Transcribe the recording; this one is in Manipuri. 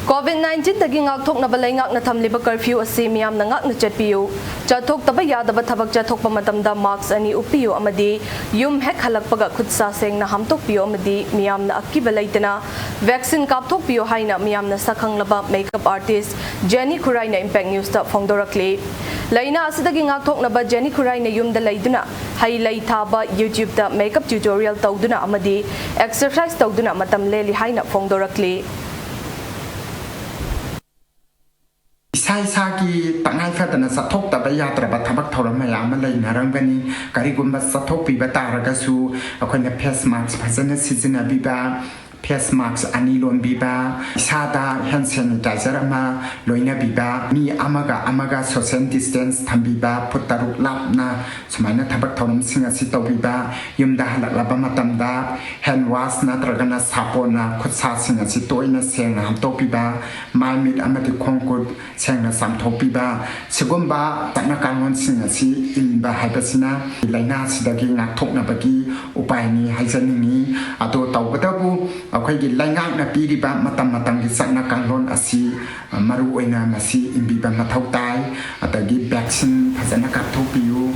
COVID-19 dagi ngakthoknaba leingakna thamliba curfew asi miyamna ngakna chatpiyu chathoktaba yadaba thabak chathokpa matamda marks ani upiyu amadi yum hek halakpaga khutsa sengna hamtokpiyu amadi miyamna akiba leitana vaccine kapthokpiyu haina miyamna sakhanglaba makeup artist Jenny Khurai na Impact News ta phongdorakli laina asidagi ngakthoknaba Jenny Khurai na yumda leiduna hai lai thaba YouTube ta makeup tutorial tawduna amadi exercise tawduna matam leli haina phongdorakli Saisaki tangai fatana satok tabaya teraba tabak thoram mayam lai narangani karigumba satok piba taragasu akhona face mask phasana sizina biba face mask anilon biba sada hand sanitizer ama loina biba mi amaga social distance thambiba putaruk lapna sumaina tabak thoram singa sitaw biba yumda halaklaba matamda hand wash na tragana sapona khutsa singa sitoina sengna hamtopiba mai mit amati khongkut sengna samthopiba sigumba takna kangon singa si ilba haibasina laina sidagi ngakthokna bagi upai ni haijani ato tawgadabu akhoi laingak na piriba matam gi sakna kanglon asi maru oina masi imbiba mathau tai atagi vaccine phajana kapthopiyu